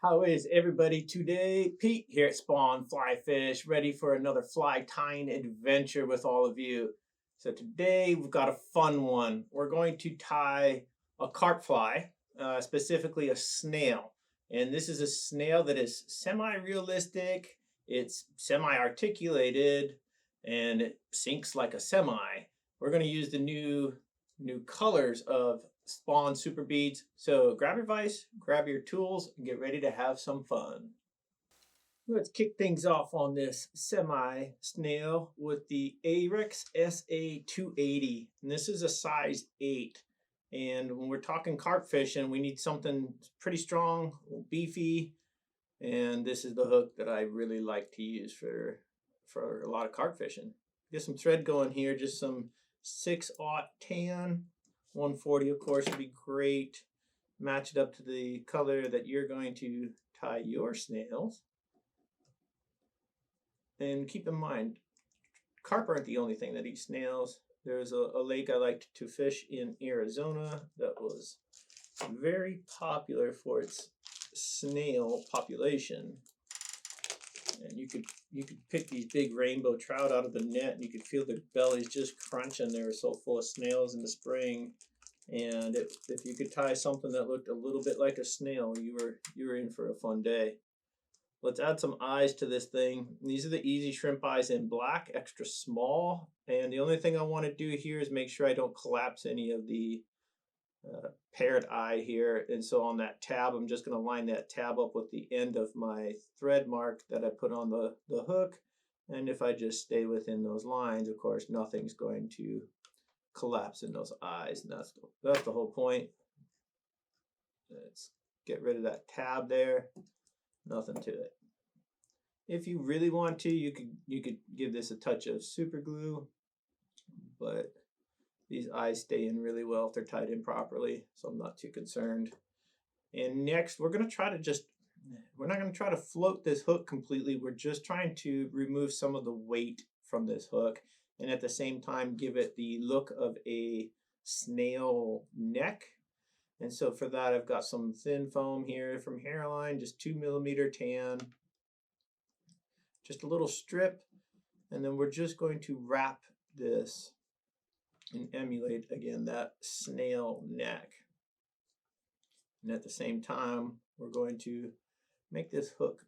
How is everybody today? Pete here at Spawn Fly Fish, ready for another fly tying adventure with all of you. So today we've got a fun one. We're going to tie a carp fly, specifically a snail. And this is a snail that is semi-realistic, it's semi-articulated, and it sinks like a semi. We're going to use the new colors of Spawn Super Beads. So grab your vise, grab your tools, and get ready to have some fun. Let's kick things off on this Semi Snail with the Ahrex SA280. And this is a size 8. And when we're talking carp fishing, we need something pretty strong, beefy. And this is the hook that I really like to use for a lot of carp fishing. Get some thread going here, just some 6/0 tan. 140 of course would be great. Match it up to the color that you're going to tie your snails. And keep in mind, carp aren't the only thing that eat snails. There's a lake I liked to fish in Arizona that was very popular for its snail population. And you could pick these big rainbow trout out of the net, and you could feel their bellies just crunching. They were so full of snails in the spring. And if you could tie something that looked a little bit like a snail, you were in for a fun day. Let's add some eyes to this thing. These are the easy shrimp eyes in black, extra small. And the only thing I want to do here is make sure I don't collapse any of the paired eye here. And so on that tab, I'm just going to line that tab up with the end of my thread mark that I put on the hook. And if I just stay within those lines, of course, nothing's going to collapse in those eyes. And that's the whole point. Let's get rid of that tab there. Nothing to it. If you really want to, you could give this a touch of super glue, but these eyes stay in really well if they're tied in properly, so I'm not too concerned. And next, we're not going to try to float this hook completely. We're just trying to remove some of the weight from this hook, and at the same time give it the look of a snail neck. And so for that, I've got some thin foam here from Hairline, just 2mm tan, just a little strip, and then we're just going to wrap this and emulate again that snail neck. And at the same time, we're going to make this hook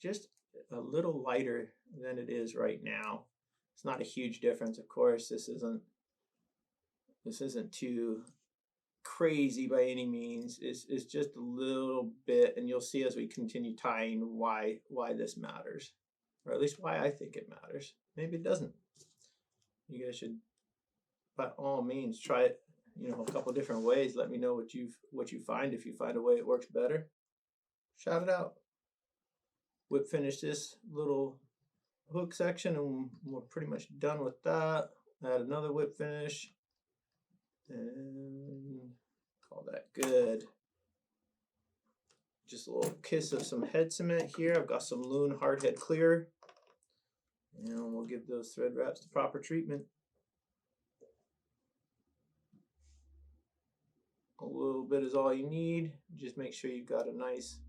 just a little lighter than it is right now. It's not a huge difference, of course. This isn't too crazy by any means. It's just a little bit, and you'll see as we continue tying why this matters, or at least why I think it matters. Maybe it doesn't. You guys should, by all means, try it, a couple different ways. Let me know what you find. If you find a way it works better, shout it out. Whip finish this little hook section, and we're pretty much done with that. Add another whip finish, and call that good. Just a little kiss of some head cement here. I've got some Loon hardhead clear, and we'll give those thread wraps the proper treatment. A little bit is all you need. Just make sure you've got a nice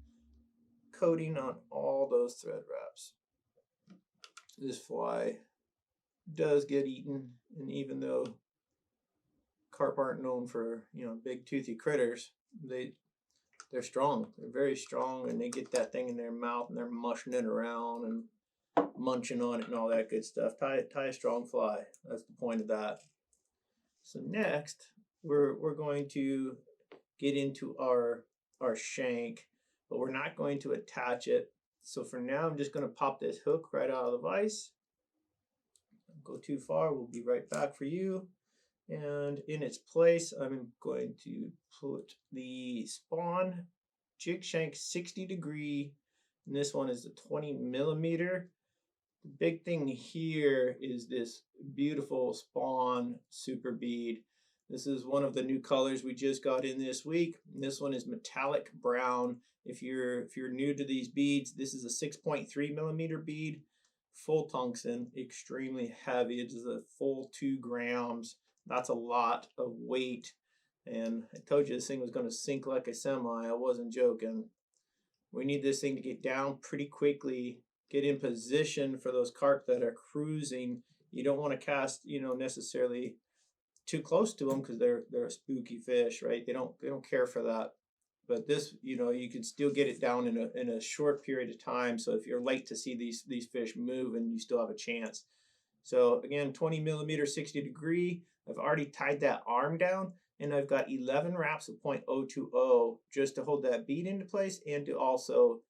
coating on all those thread wraps. This fly does get eaten, and even though carp aren't known for big toothy critters, they're strong. They're very strong, and they get that thing in their mouth and they're mushing it around and munching on it and all that good stuff. Tie a strong fly. That's the point of that. So next, we're going to get into our shank, but we're not going to attach it. So for now, I'm just going to pop this hook right out of the vise. Don't go too far. We'll be right back for you. And in its place, I'm going to put the Spawn Jig Shank 60 degree, and this one is the 20mm. The big thing here is this beautiful Spawn Super Bead. This is one of the new colors we just got in this week. And this one is metallic brown. If you're new to these beads, this is a 6.3mm bead, full tungsten, extremely heavy. It is a full 2 grams. That's a lot of weight. And I told you this thing was going to sink like a semi. I wasn't joking. We need this thing to get down pretty quickly, get in position for those carp that are cruising. You don't want to cast, you know, necessarily too close to them because they're a spooky fish, right? They don't care for that. But this, you know, you can still get it down in a short period of time. So if you're late to see these fish move, and you still have a chance. So again, 20 millimeter, 60 degree. I've already tied that arm down, and I've got 11 wraps of 0.020 just to hold that bead into place and to also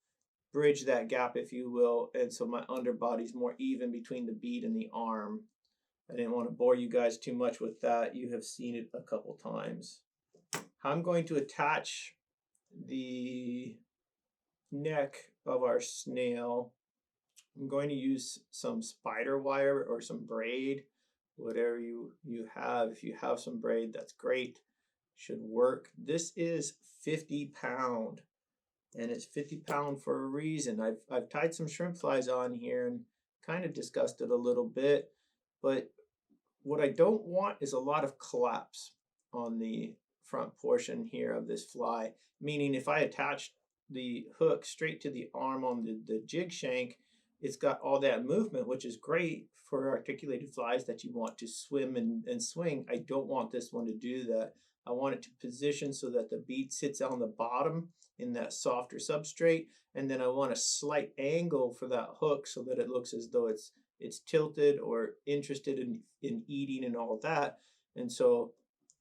bridge that gap, if you will. And so my underbody's more even between the bead and the arm. I didn't want to bore you guys too much with that. You have seen it a couple times. I'm going to attach the neck of our snail. I'm going to use some spider wire or some braid, whatever you have. If you have some braid, that's great. Should work. This is 50 pound, and it's 50 pound for a reason. I've tied some shrimp flies on here and kind of discussed it a little bit, but what I don't want is a lot of collapse on the front portion here of this fly, meaning if I attach the hook straight to the arm on the jig shank, it's got all that movement, which is great for articulated flies that you want to swim and swing. I don't want this one to do that. I want it to position so that the bead sits on the bottom in that softer substrate, and then I want a slight angle for that hook so that it looks as though it's tilted or interested in eating and all that. And so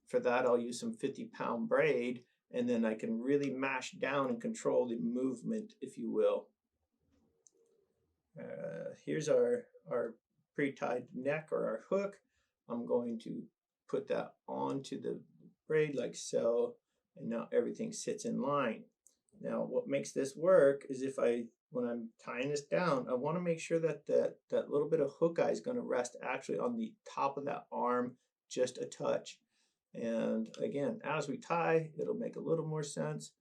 for that, I'll use some 50 pound braid, and then I can really mash down and control the movement, if you will. Here's our pre-tied neck or our hook. I'm going to put that onto the braid like so, and now everything sits in line. Now what makes this work is when I'm tying this down, I want to make sure that that little bit of hook eye is going to rest actually on the top of that arm, just a touch. And again, as we tie, it'll make a little more sense,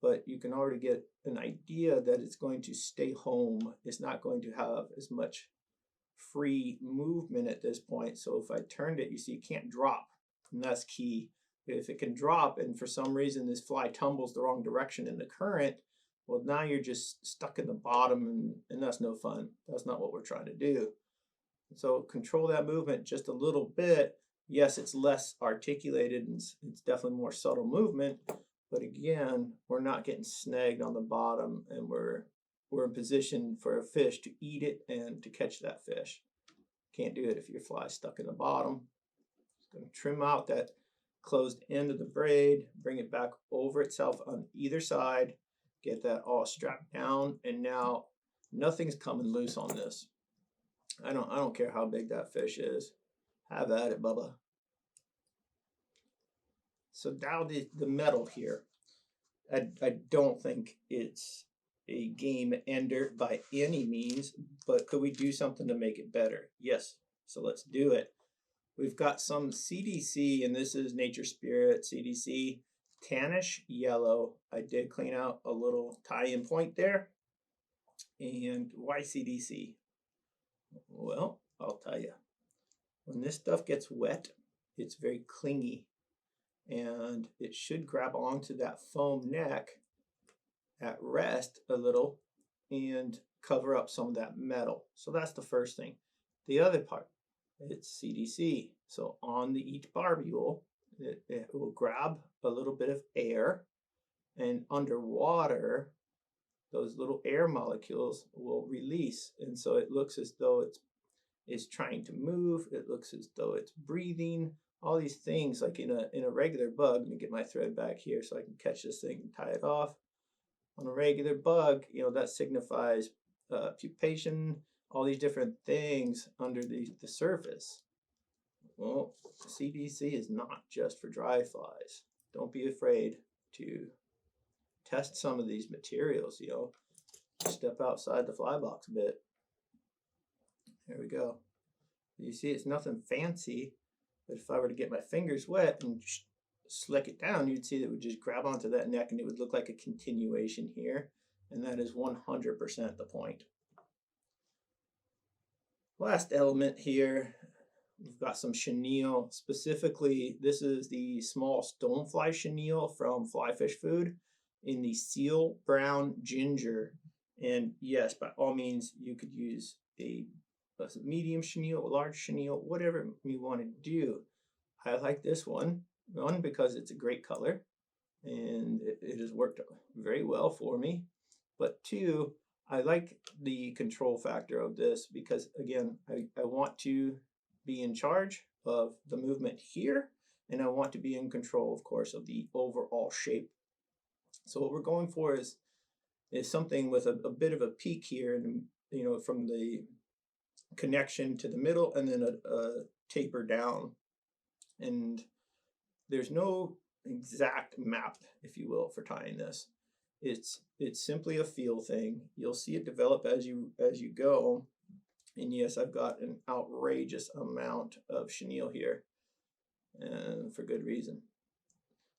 but you can already get an idea that it's going to stay home. It's not going to have as much free movement at this point. So if I turned it, you see it can't drop, and that's key. If it can drop and for some reason this fly tumbles the wrong direction in the current, well, now you're just stuck in the bottom, and that's no fun. That's not what we're trying to do. So control that movement just a little bit. Yes, it's less articulated and it's definitely more subtle movement, but again, we're not getting snagged on the bottom, and we're in position for a fish to eat it and to catch that fish. Can't do it if your fly's stuck in the bottom. Just going to trim out that closed end of the braid, bring it back over itself on either side, get that all strapped down, and now nothing's coming loose on this. I don't care how big that fish is. Have at it, Bubba. So now the metal here. I don't think it's a game ender by any means, but could we do something to make it better? Yes. So let's do it. We've got some CDC, and this is Nature Spirit CDC Tannish yellow. I did clean out a little tie-in point there. And why CDC? Well, I'll tell you. When this stuff gets wet, it's very clingy, and it should grab onto that foam neck at rest a little and cover up some of that metal. So that's the first thing. The other part, it's CDC. So on each barbule, it will grab a little bit of air, and underwater, those little air molecules will release. And so it looks as though it's trying to move. It looks as though it's breathing. All these things, like in a regular bug. Let me get my thread back here so I can catch this thing and tie it off. On a regular bug, you know, that signifies pupation, all these different things under the surface. Well, CDC is not just for dry flies. Don't be afraid to test some of these materials, you know. Step outside the fly box a bit. There we go. You see, it's nothing fancy, but if I were to get my fingers wet and slick it down, you'd see that it would just grab onto that neck, and it would look like a continuation here, and that is 100% the point. Last element here, we've got some chenille. Specifically, this is the small stonefly chenille from Fly Fish Food. in the seal brown ginger. And yes, by all means, you could use a medium chenille, a large chenille, whatever you want to do. I like this one because it's a great color and it has worked very well for me. But two, I like the control factor of this because, again, I want to be in charge of the movement here, and I want to be in control, of course, of the overall shape. So what we're going for is something with a bit of a peak here, and from the connection to the middle, and then a taper down. And there's no exact map, if you will, for tying this. It's simply a feel thing. You'll see it develop as you go. And yes, I've got an outrageous amount of chenille here, and for good reason.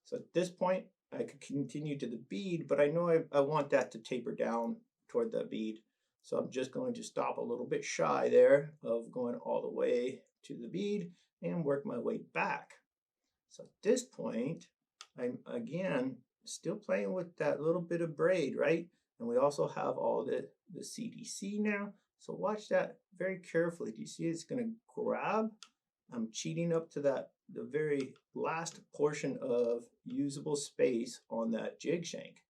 So at this point, I could continue to the bead, but I know I want that to taper down toward the bead. So I'm just going to stop a little bit shy there of going all the way to the bead and work my way back. So at this point, I'm again still playing with that little bit of braid, right? And we also have all the CDC now. So watch that very carefully. Do you see it's going to grab? I'm cheating up to the very last portion of usable space on that jig shank.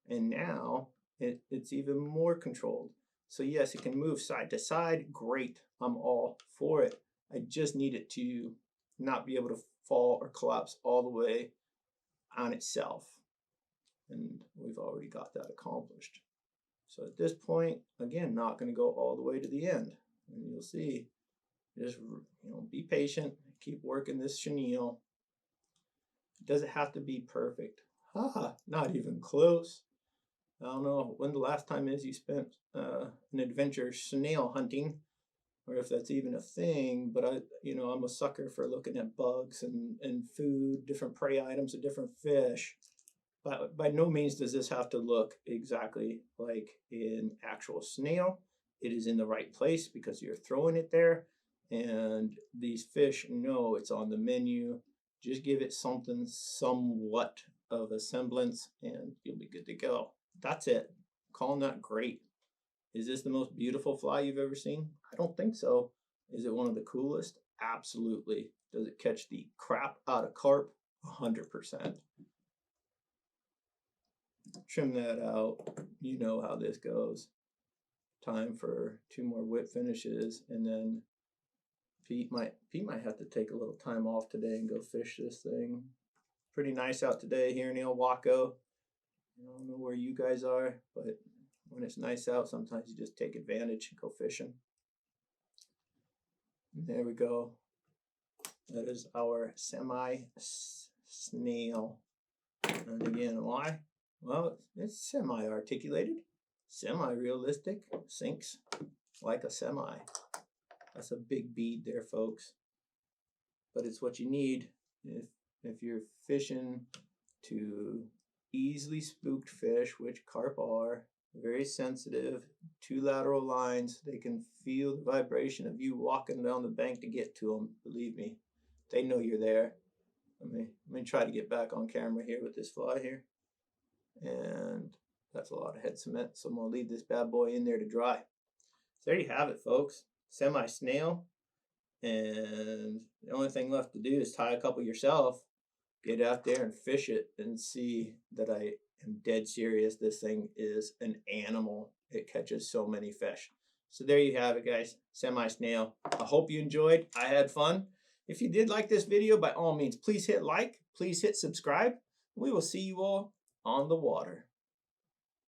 And now it's even more controlled. So yes, it can move side to side. Great, I'm all for it. I just need it to not be able to fall or collapse all the way on itself. And we've already got that accomplished. So at this point, again, not going to go all the way to the end. And you'll see, just be patient, keep working this chenille. It doesn't have to be perfect. Not even close. I don't know when the last time is you spent an adventure snail hunting, or if that's even a thing, but I'm a sucker for looking at bugs and food, different prey items, and different fish. But by no means does this have to look exactly like an actual snail. It is in the right place because you're throwing it there, and these fish know it's on the menu. Just give it something somewhat of a semblance, and you'll be good to go. That's it. Calling that great. Is this the most beautiful fly you've ever seen? I don't think so. Is it one of the coolest? Absolutely. Does it catch the crap out of carp? 100%. Trim that out. You know how this goes. Time for 2 more whip finishes, and then Pete might have to take a little time off today and go fish this thing. Pretty nice out today here in El Waco. I don't know where you guys are, but when it's nice out, sometimes you just take advantage and go fishing. And there we go. That is our Semi Snail. And again, why? Well, it's semi-articulated, semi-realistic, sinks like a semi. That's a big bead there, folks. But it's what you need if you're fishing to easily spooked fish, which carp are. Very sensitive, 2 lateral lines. They can feel the vibration of you walking down the bank to get to them. Believe me, they know you're there. Let me try to get back on camera here with this fly here. And that's a lot of head cement, so I'm going to leave this bad boy in there to dry. So there you have it, folks. Semi snail. And the only thing left to do is tie a couple yourself, get out there and fish it, and see that I am dead serious. This thing is an animal. It catches so many fish. So there you have it, guys. Semi snail. I hope you enjoyed. I had fun. If you did like this video, by all means, please hit like, please hit subscribe. We will see you all on the water.